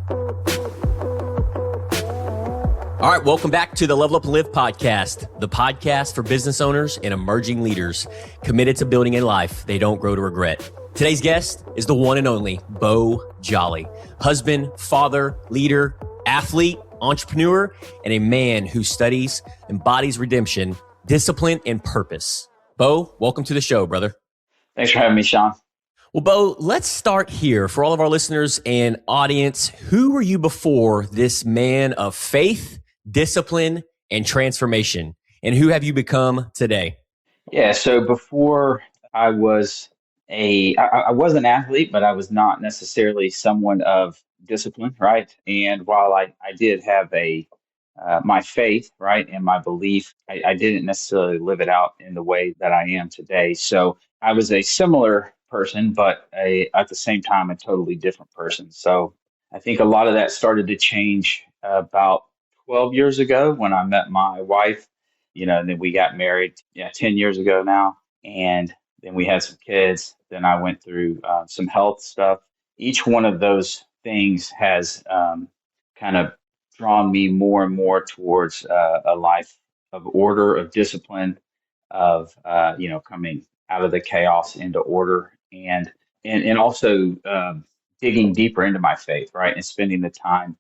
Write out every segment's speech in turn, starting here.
All right, welcome back to the Level Up and Live podcast, the podcast for business owners and emerging leaders committed to building a life they don't grow to regret. Today's guest is the one and only Beau Jolly, husband, father, leader, athlete, entrepreneur, and a man who studies, embodies redemption, discipline, and purpose. Beau, welcome to the show, brother. Thanks for having me, Sean. Well, Beau, let's start here. For all of our listeners and audience, who were you before this man of faith, discipline, and transformation? And who have you become today? Yeah, so before I was I was an athlete, but I was not necessarily someone of discipline, right? And while I did have my faith, right, and my belief, I didn't necessarily live it out in the way that I am today. So I was a similar person, but at the same time, a totally different person. So I think a lot of that started to change about 12 years ago when I met my wife, and then we got married, 10 years ago now. And then we had some kids. Then I went through some health stuff. Each one of those things has kind of drawn me more and more towards a life of order, of discipline, of coming out of the chaos into order, and also digging deeper into my faith, right, and spending the time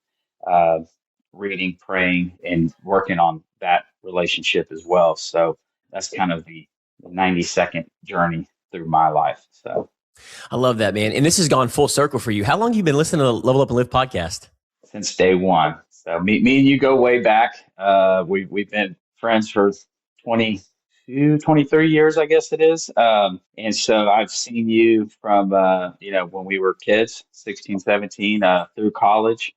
reading, praying, and working on that relationship as well. So that's kind of the 90-second journey through my life. So I love that, man. And this has gone full circle for you. How long have you been listening to the Level Up and Live podcast? Since day one. So me and you go way back. We've been friends for 22, 23 years, I guess it is. And so I've seen you from, when we were kids, 16, 17, through college,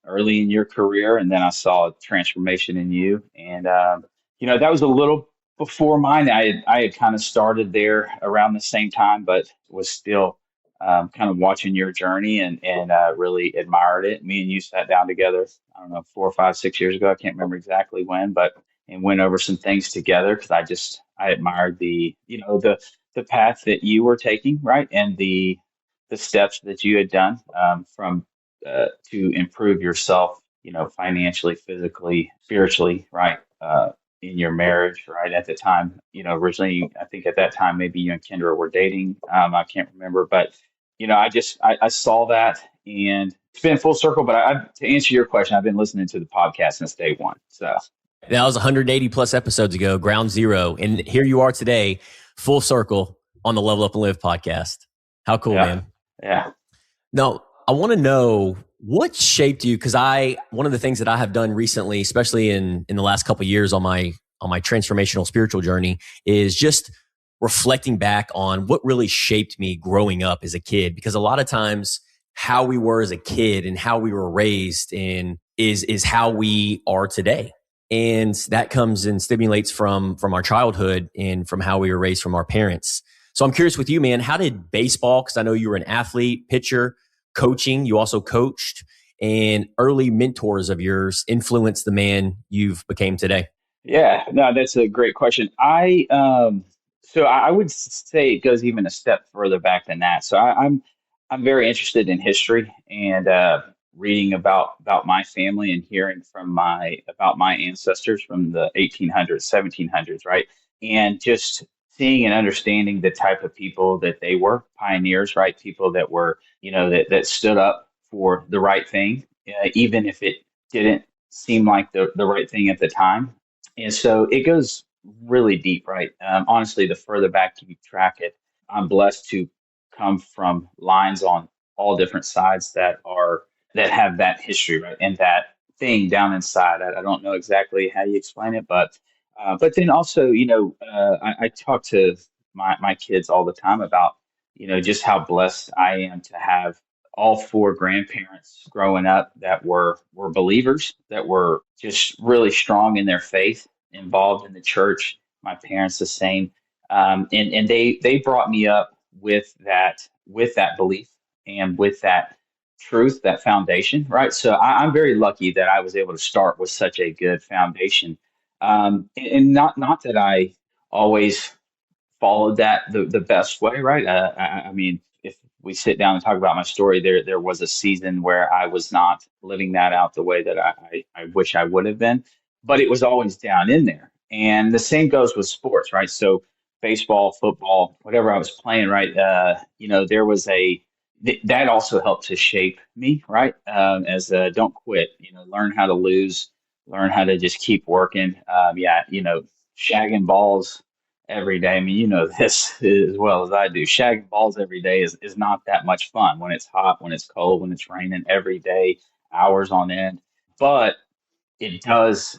early in your career. And then I saw a transformation in you. And, that was a little before mine. I had kind of started there around the same time, but was still kind of watching your journey and really admired it. Me and you sat down together, I don't know, 4 or 5, 6 years ago. I can't remember exactly when, and went over some things together because I admired the path that you were taking, right, and the steps that you had done from to improve yourself, financially, physically, spiritually, right, in your marriage, right, at the time, originally, I think at that time, maybe you and Kendra were dating. I can't remember, but, I saw that, and it's been full circle, but to answer your question, I've been listening to the podcast since day one. So that was 180 plus episodes ago, ground zero. And here you are today, full circle on the Level Up and Live podcast. How cool, man. Yeah. Now, I want to know what shaped you, because one of the things that I have done recently, especially in the last couple of years on my transformational spiritual journey, is just reflecting back on what really shaped me growing up as a kid. Because a lot of times how we were as a kid and how we were raised is how we are today. And that comes and stimulates from our childhood and from how we were raised from our parents. So I'm curious with you, man, how did baseball, because I know you were an athlete, pitcher, coaching, you also coached, and early mentors of yours influence the man you've became today? Yeah, no, that's a great question. So I would say it goes even a step further back than that. So I'm very interested in history and reading about my family and hearing about my ancestors from the 1800s, 1700s, right, and just seeing and understanding the type of people that they were, pioneers, right? People that were, that stood up for the right thing, even if it didn't seem like the right thing at the time. And so it goes really deep, right? Honestly, the further back you track it, I'm blessed to come from lines on all different sides that have that history, right? And that thing down inside. I don't know exactly how you explain it, but then also, I talk to my kids all the time about, just how blessed I am to have all 4 grandparents growing up that were believers, that were just really strong in their faith, involved in the church. My parents the same, and they brought me up with that belief and with that truth, that foundation, right? So I'm very lucky that I was able to start with such a good foundation. And not that I always followed that the best way, right? I mean, if we sit down and talk about my story, there was a season where I was not living that out the way that I wish I would have been, but it was always down in there. And the same goes with sports, right? So baseball, football, whatever I was playing, right? There was that also helped to shape me, right? As don't quit, learn how to lose, learn how to just keep working. Shagging balls every day. I mean, you know this as well as I do. Shagging balls every day is not that much fun when it's hot, when it's cold, when it's raining every day, hours on end. But it does,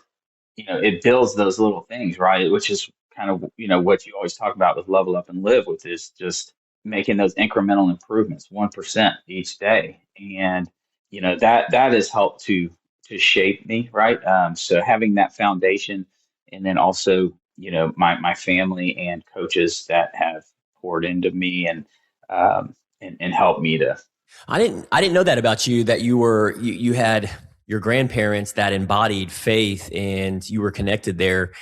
it builds those little things, right? Which is kind of, what you always talk about with level up and live with is just making those incremental improvements, 1% each day. And, that has helped to shape me, right? So having that foundation and then also, my family and coaches that have poured into me and helped me to. I didn't know that about you, that you had your grandparents that embodied faith and you were connected there.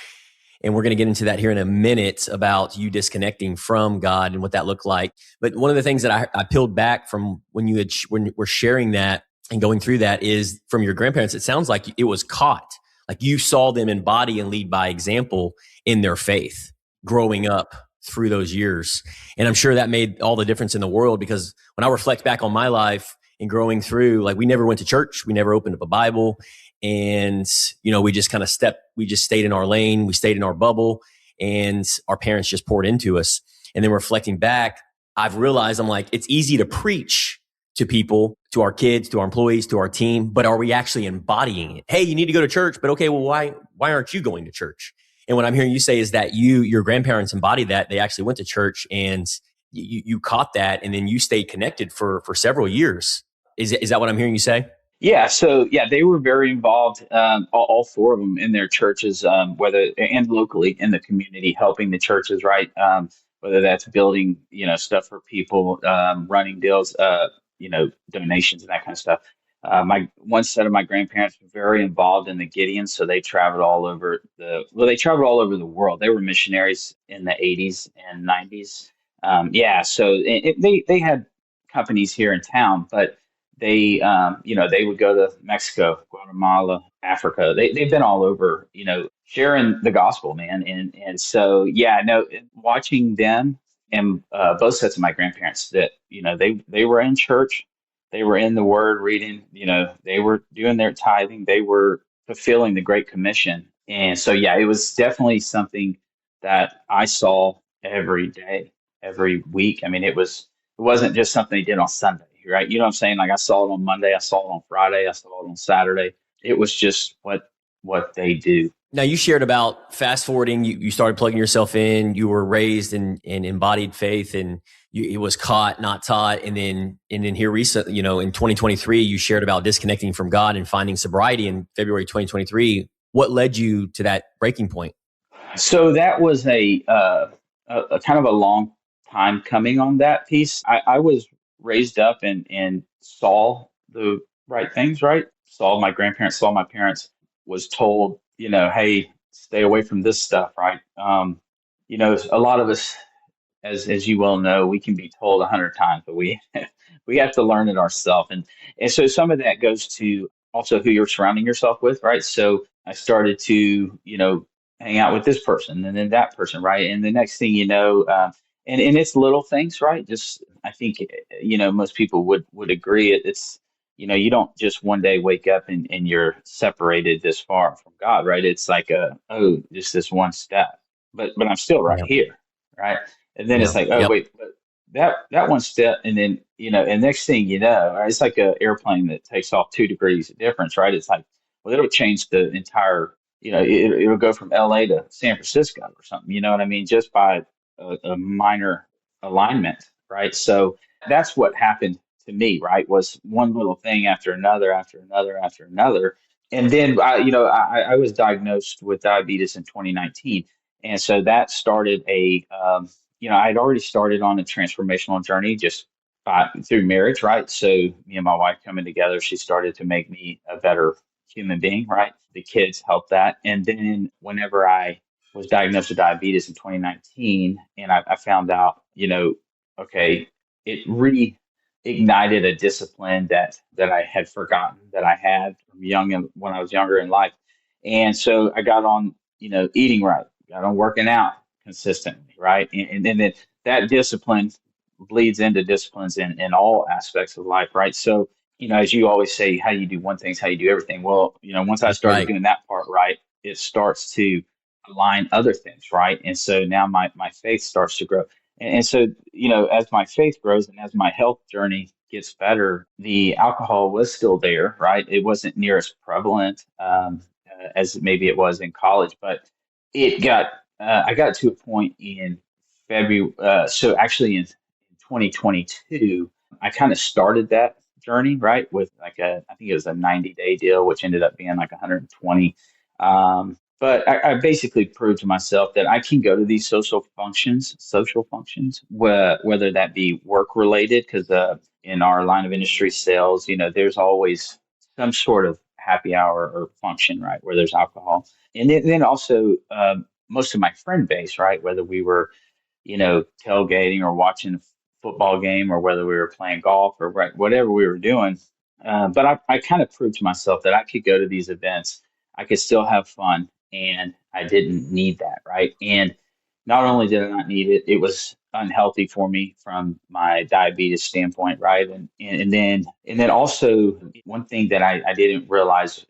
And we're going to get into that here in a minute about you disconnecting from God and what that looked like. But one of the things that I peeled back from when you were sharing that and going through that is from your grandparents, it sounds like it was caught. Like you saw them embody and lead by example in their faith growing up through those years. And I'm sure that made all the difference in the world, because when I reflect back on my life and growing through, like we never went to church. We never opened up a Bible. And, we just kind of we just stayed in our lane. We stayed in our bubble, and our parents just poured into us. And then reflecting back, I've realized I'm like, it's easy to preach to people, to our kids, to our employees, to our team, but are we actually embodying it? Hey, you need to go to church, but okay, well, why aren't you going to church? And what I'm hearing you say is that your grandparents embodied that. They actually went to church, and you caught that, and then you stayed connected for several years. Is that what I'm hearing you say? Yeah, so yeah, they were very involved, all four of them in their churches, whether and locally in the community, helping the churches, right? Whether that's building, stuff for people, running deals, donations and that kind of stuff. My one set of my grandparents were very involved in the Gideons, so they traveled all over they traveled all over the world. They were missionaries in the 80s and 90s. So they had companies here in town, but they would go to Mexico, Guatemala, Africa. They've been all over, sharing the gospel, man. And so, yeah, no, watching them and both sets of my grandparents that, they were in church, they were in the word reading, they were doing their tithing, they were fulfilling the Great Commission. And so, yeah, it was definitely something that I saw every day, every week. I mean, it wasn't just something they did on Sunday, right? You know what I'm saying? Like I saw it on Monday, I saw it on Friday, I saw it on Saturday. It was just what they do. Now, you shared about fast forwarding. You started plugging yourself in. You were raised in embodied faith, and it was caught, not taught. And then here recently, in 2023, you shared about disconnecting from God and finding sobriety in February 2023. What led you to that breaking point? So that was a kind of a long time coming on that piece. I was raised up and saw the right things, right? Saw my grandparents, saw my parents, was told, hey, stay away from this stuff, right? A lot of us, as you well know, we can be told 100 times, but we we have to learn it ourselves. And so some of that goes to also who you're surrounding yourself with, right? So I started to, hang out with this person and then that person, right? And the next thing you know, and it's little things, right? Just I think most people would agree. It's you don't just one day wake up and you're separated this far from God, right? It's like just this one step, but I'm still right Yeah. here, right? And then Yeah. it's like, oh Yep. wait, but that one step, and then and next thing you know, right, it's like an airplane that takes off 2 degrees of difference, right? It's like, well, it'll change the entire, it'll go from LA to San Francisco or something, you know what I mean? Just by a minor alignment, right? So that's what happened to me, right? Was one little thing after another, after another, after another. And then, I was diagnosed with diabetes in 2019. And so that started I'd already started on a transformational journey just through marriage, right? So me and my wife coming together, she started to make me a better human being, right? The kids helped that. And then whenever I was diagnosed with diabetes in 2019, and I found out, okay, it ignited a discipline that I had forgotten that I had from when I was younger in life. And so I got on, eating right, got on working out consistently, right? And then that discipline bleeds into disciplines in all aspects of life, right? So, as you always say, how you do one thing is how you do everything. Well, once I That's started right. doing that part right, it starts to align other things, right? And so now my faith starts to grow. And so, as my faith grows and as my health journey gets better, the alcohol was still there, right? It wasn't near as prevalent as maybe it was in college, but I got to a point in February. So actually in 2022, I kind of started that journey, right? With I think it was a 90-day deal, which ended up being like 120. But I basically proved to myself that I can go to these social functions, whether that be work related, because in our line of industry sales, there's always some sort of happy hour or function, right, where there's alcohol. And then also most of my friend base, right, whether we were tailgating or watching a football game or whether we were playing golf or whatever we were doing. But I kind of proved to myself that I could go to these events, I could still have fun, and I didn't need that, right? And not only did I not need it, it was unhealthy for me from my diabetes standpoint, right? And then also one thing that I didn't realize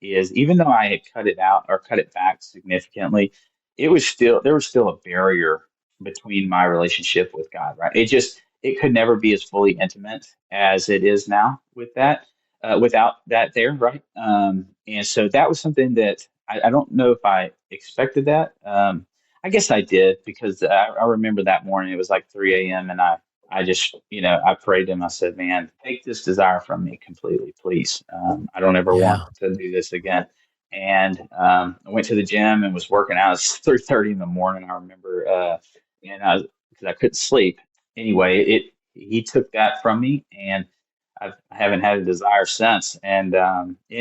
is even though I had cut it out or cut it back significantly, there was still a barrier between my relationship with God, right? It could never be as fully intimate as it is now with that, without that there, right? And so that was something that I don't know if I expected that. I guess I did because I remember that morning it was like 3 a.m. and I just, I prayed to him. I said, man, take this desire from me completely, please. I don't ever want Yeah. to do this again. And I went to the gym and was working out. It was 3:30 in the morning. I remember, because I couldn't sleep. Anyway, he took that from me, and I haven't had a desire since. And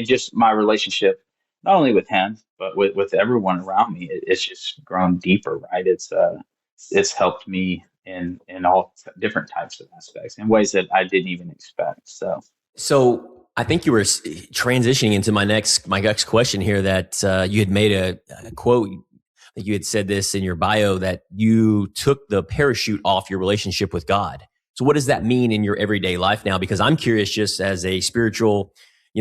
just my relationship, not only with him, but with everyone around me, it's just grown deeper. Right? It's helped me in all different types of aspects in ways that I didn't even expect. So. So I think you were transitioning into my next question here. That you had made a quote. That you had said this in your bio that you took the parachute off your relationship with God. So what does that mean in your everyday life now? Because I'm curious, just as a spiritual,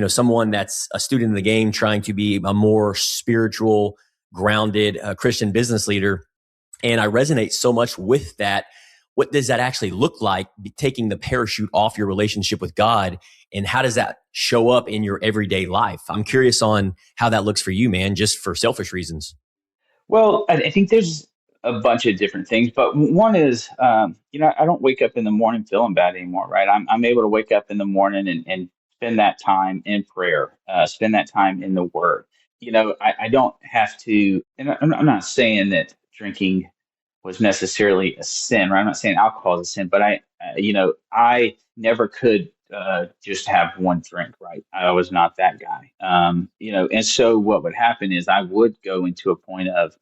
someone that's a student in the game, trying to be a more spiritual, grounded Christian business leader. And I resonate so much with that. What does that actually look like, taking the parachute off your relationship with God? And how does that show up in your everyday life? I'm curious on how that looks for you, man, just for selfish reasons. Well, I think there's a bunch of different things, but one is, I don't wake up in the morning feeling bad anymore, right? I'm able to wake up in the morning and spend that time in prayer, spend that time in the Word. I don't have to, and I'm not saying that drinking was necessarily a sin, right? I'm not saying alcohol is a sin, but I never could just have one drink, right? I was not that guy, and so what would happen is I would go into a point of,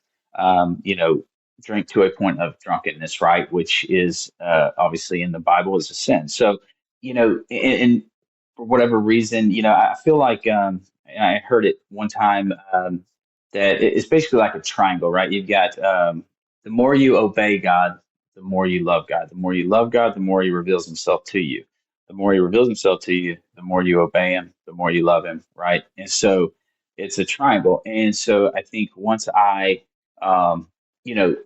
drink to a point of drunkenness, right? Which is obviously in the Bible is a sin. So, and for whatever reason, I feel like, and I heard it one time, that it's basically like a triangle, right? You've got, the more you obey God, the more you love God. The more you love God, the more He reveals Himself to you. The more He reveals Himself to you, the more you obey Him, the more you love Him, right? And so it's a triangle. And so I think once um, you know,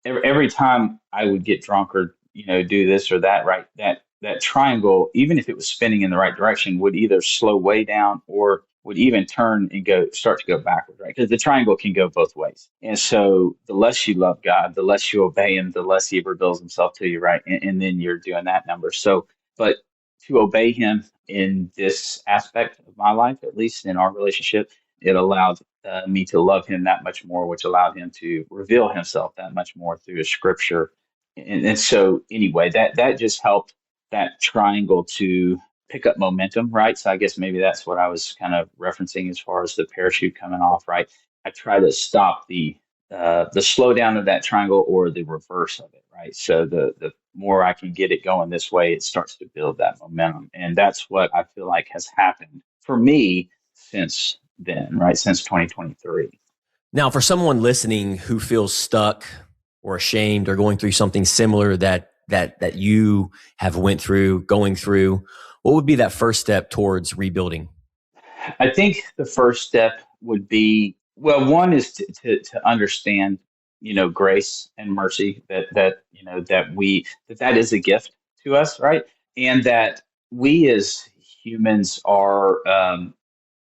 every time I would get drunk or do this or that, right? That triangle, even if it was spinning in the right direction, would either slow way down or would even turn and start to go backward, right? Because the triangle can go both ways. And so the less you love God, the less you obey Him, the less He reveals Himself to you, right? And then you're doing that number. So, but to obey Him in this aspect of my life, at least in our relationship, it allowed me to love Him that much more, which allowed Him to reveal Himself that much more through His Scripture. And so, anyway, that just helped that triangle to pick up momentum, right? So I guess maybe that's what I was kind of referencing as far as the parachute coming off, right? I try to stop the slowdown of that triangle or the reverse of it, right? So more I can get it going this way, it starts to build that momentum. And that's what I feel like has happened for me since then, right? Since 2023. Now, for someone listening who feels stuck or ashamed or going through something similar that you have went through, going through, what would be that first step towards rebuilding? I think the first step would be, well, one is to understand, grace and mercy, that is a gift to us, right? And that we as humans are,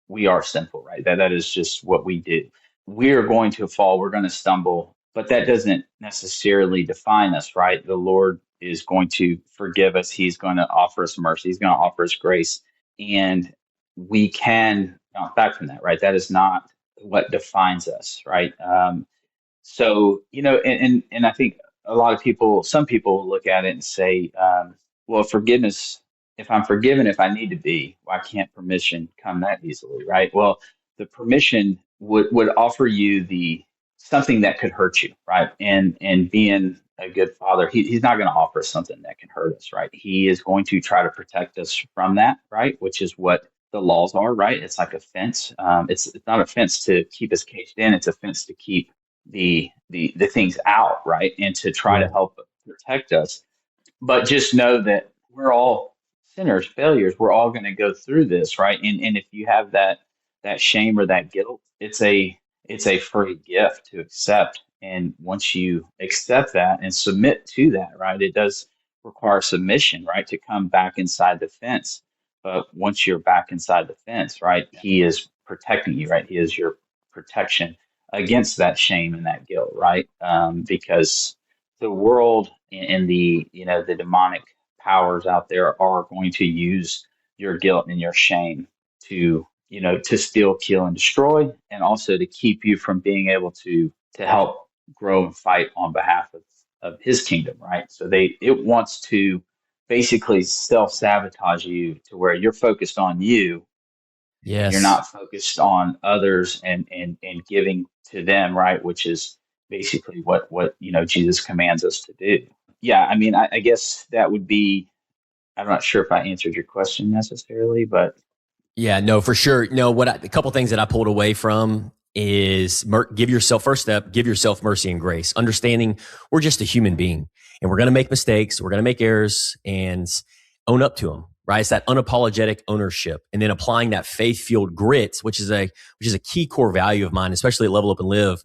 we are sinful, right? That is just what we do. We are going to fall, we're going to stumble, but that doesn't necessarily define us, right? The Lord is going to forgive us. He's going to offer us mercy. He's going to offer us grace. And we can bounce back from that, right? That is not what defines us, right? So, and I think a lot of people, some people look at it and say, well, forgiveness, if I'm forgiven, if I need to be, why can't permission come that easily, right? Well, the permission would offer you the something that could hurt you, right? And being a good father, he's not going to offer something that can hurt us, right? He is going to try to protect us from that, right? Which is what the laws are, right? It's like a fence. It's not a fence to keep us caged in. It's a fence to keep the things out, right? And to try to help protect us. But just know that we're all sinners, failures. We're all going to go through this, right? And if you have that shame or that guilt, it's a free gift to accept. And once you accept that and submit to that, right, it does require submission, right, to come back inside the fence. But once you're back inside the fence, right, he is protecting you, right? He is your protection against that shame and that guilt, right? Because the world and the demonic powers out there are going to use your guilt and your shame to steal, kill, and destroy, and also to keep you from being able to help grow and fight on behalf of his kingdom, right? So it wants to basically self-sabotage you to where you're focused on you. Yes. And you're not focused on others and giving to them, right? Which is basically what Jesus commands us to do. Yeah, I mean, I guess that would be. I'm not sure if I answered your question necessarily, but yeah, no, for sure. No, a couple things that I pulled away from is give yourself mercy and grace, understanding we're just a human being and we're going to make mistakes, we're going to make errors, and own up to them. Right, it's that unapologetic ownership, and then applying that faith-fueled grit, which is a key core value of mine, especially at Level Up and Live.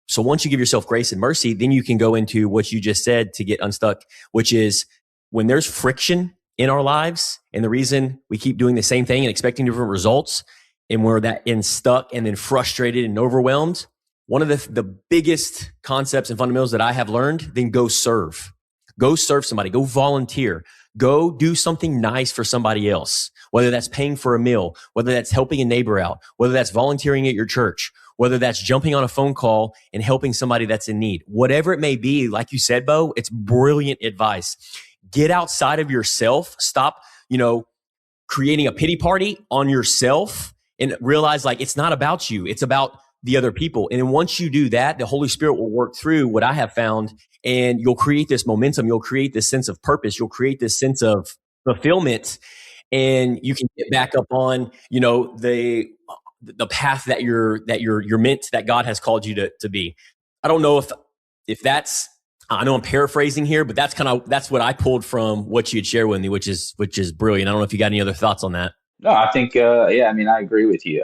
So once you give yourself grace and mercy, then you can go into what you just said to get unstuck, which is when there's friction in our lives, and the reason we keep doing the same thing and expecting different results, and we're stuck and then frustrated and overwhelmed. One of the biggest concepts and fundamentals that I have learned: then go serve somebody, go volunteer. Go do something nice for somebody else, whether that's paying for a meal, whether that's helping a neighbor out, whether that's volunteering at your church, whether that's jumping on a phone call and helping somebody that's in need. Whatever it may be, like you said, Beau, it's brilliant advice. Get outside of yourself. Stop, creating a pity party on yourself and realize it's not about you. It's about the other people. And then once you do that, the Holy Spirit will work through what I have found, and you'll create this momentum. You'll create this sense of purpose. You'll create this sense of fulfillment, and you can get back up on, the path that you're meant, that God has called you to be. I don't know if that's, I know I'm paraphrasing here, but that's what I pulled from what you had shared with me, which is brilliant. I don't know if you got any other thoughts on that. No, I think, I mean, I agree with you.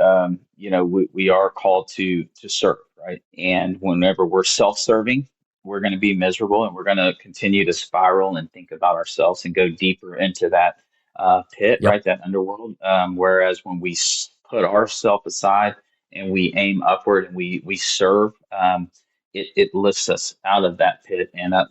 We are called to serve, right? And whenever we're self-serving, we're going to be miserable, and we're going to continue to spiral and think about ourselves and go deeper into that pit, Yep. right? That underworld. Whereas when we put ourselves aside and we aim upward and we serve, it lifts us out of that pit and up,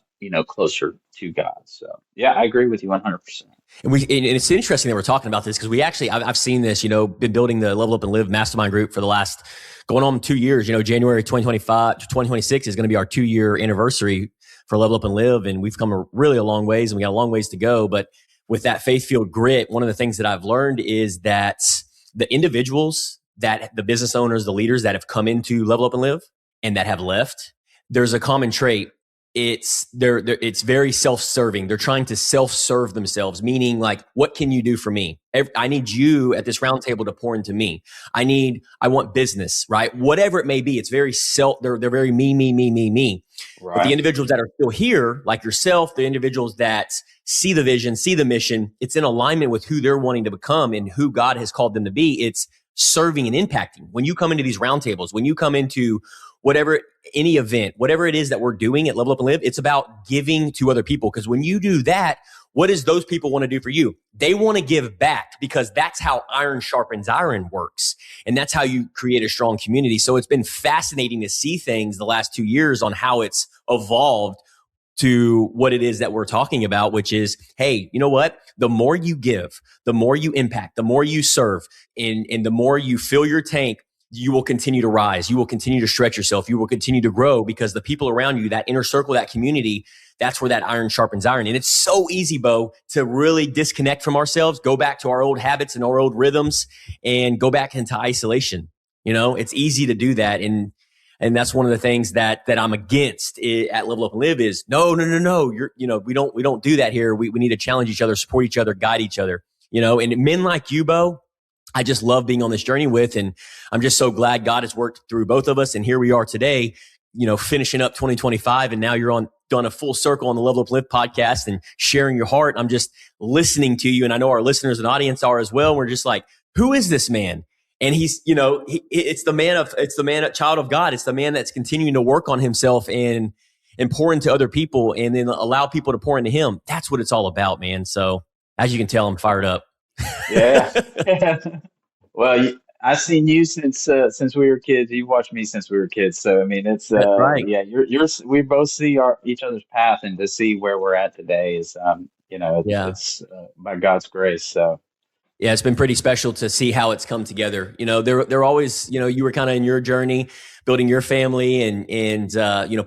closer to God. So yeah, I agree with you 100%. And it's interesting that we're talking about this because I've seen this, been building the Level Up and Live mastermind group for the last going on 2 years. January 2025 to 2026 is going to be our 2-year anniversary for Level Up and Live. And we've come really a long ways, and we got a long ways to go. But with that faith-fueled grit, one of the things that I've learned is that the individuals, that the business owners, the leaders that have come into Level Up and Live and that have left, there's a common trait. it's very self-serving. They're trying to self-serve themselves, meaning like, what can you do for me? I need you at this round table to pour into me. I want business, right? Whatever it may be. It's very they're very me. But the Right. individuals that are still here, like yourself, the individuals that see the vision, see the mission, it's in alignment with who they're wanting to become and who God has called them to be. It's serving and impacting. When you come into these roundtables, when you come into any event, whatever it is that we're doing at Level Up and Live, it's about giving to other people. Because when you do that, what does those people want to do for you? They want to give back, because that's how iron sharpens iron works. And that's how you create a strong community. So it's been fascinating to see things the last 2 years on how it's evolved to what it is that we're talking about, which is, hey, you know what? The more you give, the more you impact, the more you serve, and the more you fill your tank, you will continue to rise. You will continue to stretch yourself. You will continue to grow, because the people around you, that inner circle, that community, that's where that iron sharpens iron. And it's so easy, Beau, to really disconnect from ourselves, go back to our old habits and our old rhythms, and go back into isolation. It's easy to do that. And that's one of the things that I'm against at Level Up and Live is no. We don't do that here. We need to challenge each other, support each other, guide each other, and men like you, Beau, I just love being on this journey with, and I'm just so glad God has worked through both of us. And here we are today, finishing up 2025. And now you're done a full circle on the Level Up Live podcast and sharing your heart. I'm just listening to you. And I know our listeners and audience are as well. We're just like, who is this man? And he's, it's the man, child of God. It's the man that's continuing to work on himself and pour into other people, and then allow people to pour into him. That's what it's all about, man. So as you can tell, I'm fired up. Yeah. Well, I've seen you since we were kids. You've watched me since we were kids. So I mean, it's That's right. yeah. We both see each other's path, and to see where we're at today is Yeah. it's by God's grace. So. Yeah, it's been pretty special to see how it's come together. They're always, you were kind of in your journey, building your family and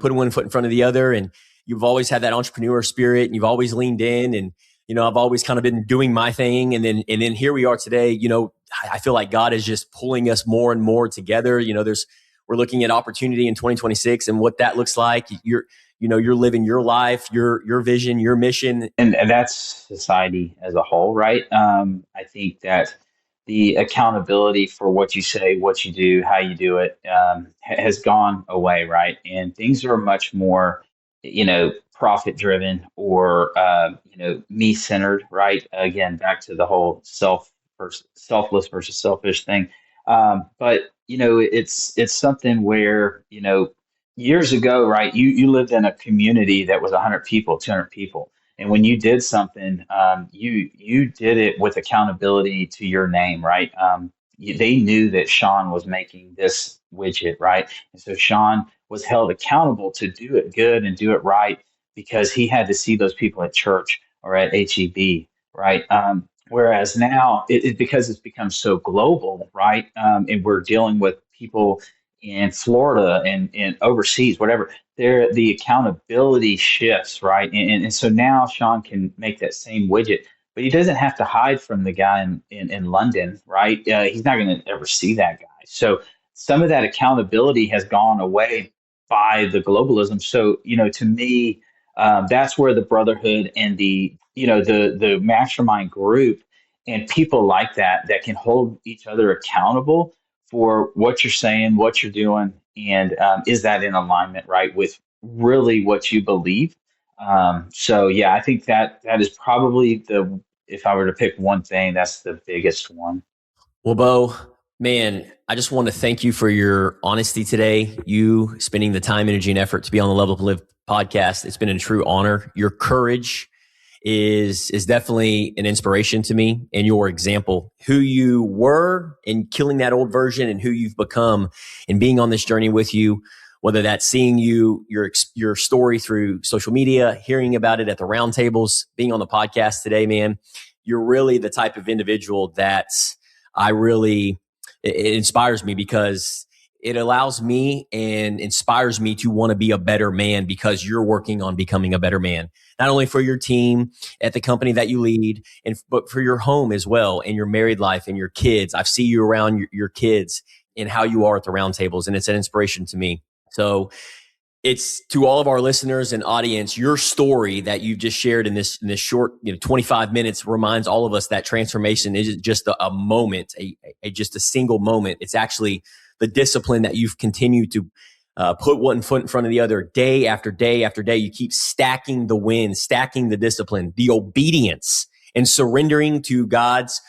putting one foot in front of the other. And you've always had that entrepreneur spirit, and you've always leaned in, and, I've always kind of been doing my thing. And then here we are today. I feel like God is just pulling us more and more together. We're looking at opportunity in 2026 and what that looks like. You're living your life, your vision, your mission. And that's society as a whole, right? I think that the accountability for what you say, what you do, how you do it, has gone away, right? And things are much more, profit driven or, me centered, right? Again, back to the whole selfless versus selfish thing. But it's something where, years ago, right, you lived in a community that was 100 people, 200 people. And when you did something, you did it with accountability to your name, right? They knew that Sean was making this widget, right? And so Sean was held accountable to do it good and do it right, because he had to see those people at church or at HEB, right? Whereas now, because it's become so global, right? And we're dealing with people in Florida and overseas, whatever, the accountability shifts, right? And so now Sean can make that same widget, but he doesn't have to hide from the guy in London, right? He's not going to ever see that guy. So some of that accountability has gone away by the globalism. So, to me, that's where the Brotherhood and the mastermind group and people like that can hold each other accountable for what you're saying, what you're doing, and is that in alignment, right, with really what you believe? So yeah, I think that is probably if I were to pick one thing, that's the biggest one. Well, Beau, man, I just want to thank you for your honesty today. You spending the time, energy, and effort to be on the Level Up and Live podcast. It's been a true honor. Your courage is definitely an inspiration to me, and your example, who you were in killing that old version and who you've become, and being on this journey with you, whether that's seeing your story through social media, hearing about it at the roundtables, being on the podcast today, man. You're really the type of individual that it inspires me, because it allows me and inspires me to want to be a better man, because you're working on becoming a better man, not only for your team at the company that you lead, but for your home as well, and your married life and your kids. I see you around your kids and how you are at the roundtables, and it's an inspiration to me. So it's to all of our listeners and audience, your story that you've just shared in this short, 25 minutes reminds all of us that transformation isn't just a moment, just a single moment. It's actually the discipline that you've continued to put one foot in front of the other day after day after day. You keep stacking the wins, stacking the discipline, the obedience, and surrendering to God's,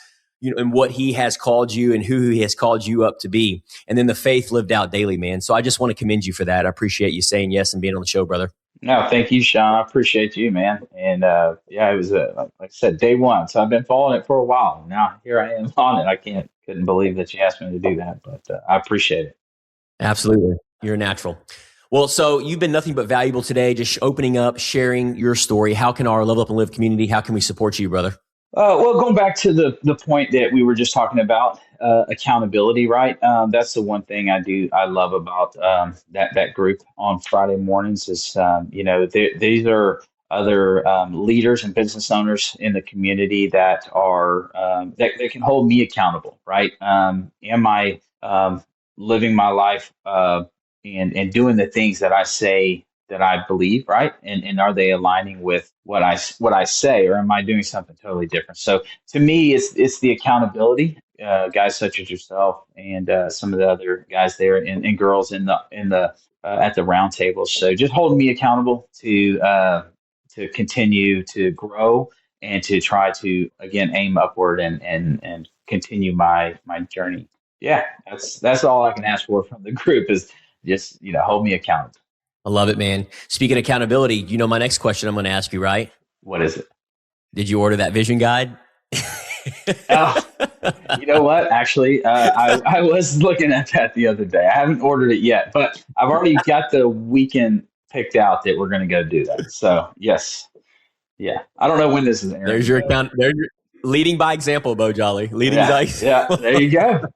and what he has called you and who he has called you up to be. And then the faith lived out daily, man. So I just want to commend you for that. I appreciate you saying yes and being on the show, brother. No, thank you, Sean. I appreciate you, man. And it was, like I said, day one. So I've been following it for a while. Now here I am on it. I couldn't believe that you asked me to do that, but I appreciate it. Absolutely. You're a natural. Well, so you've been nothing but valuable today, just opening up, sharing your story. How can our Level Up and Live community, how can we support you, brother? Well, going back to the point that we were just talking about, accountability, right? That's the one thing I love about that group on Friday mornings is, these are other leaders and business owners in the community that are that can hold me accountable, right? Am I living my life and doing the things that I say that I believe, right? And are they aligning with what I say, or am I doing something totally different? So to me, it's the accountability, guys such as yourself and some of the other guys there and girls in the at the round table. So just holding me accountable to continue to grow and to try to again aim upward and continue my journey. Yeah, that's all I can ask for from the group is just hold me accountable. I love it, man. Speaking of accountability, my next question I'm going to ask you, right? What is it? Did you order that vision guide? Oh, you know what? Actually, I was looking at that the other day. I haven't ordered it yet, but I've already got the weekend picked out that we're going to go do that. So yes. Yeah. I don't know when this is airing. There's your account. There's your leading by example, Beau Jolly. Leading by example. Yeah. There you go.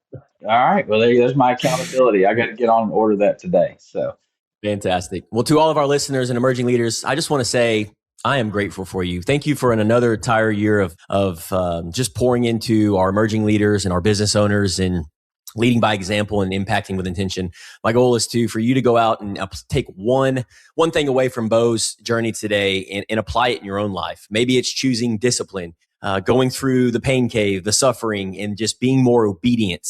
All right. Well, there's my accountability. I got to get on and order that today. So. Fantastic. Well, to all of our listeners and emerging leaders, I just want to say I am grateful for you. Thank you for another entire year of just pouring into our emerging leaders and our business owners and leading by example and impacting with intention. My goal is for you to go out and take one thing away from Beau's journey today and apply it in your own life. Maybe it's choosing discipline, going through the pain cave, the suffering, and just being more obedient,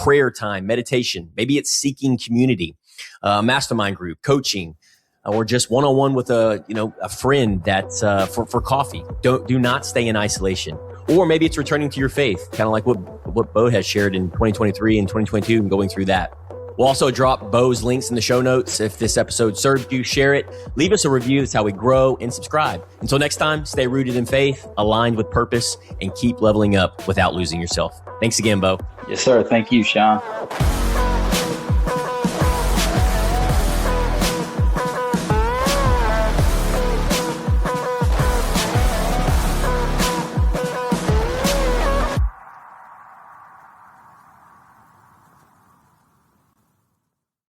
prayer time, meditation. Maybe it's seeking community. Mastermind group, coaching, or just one-on-one with a friend that's for coffee. Do not stay in isolation. Or maybe it's returning to your faith, kind of like what Beau has shared in 2023 and 2022 and going through that. We'll also drop Beau's links in the show notes. If this episode served you, share it. Leave us a review. That's how we grow, and subscribe. Until next time, stay rooted in faith, aligned with purpose, and keep leveling up without losing yourself. Thanks again, Beau. Yes, sir. Thank you, Sean.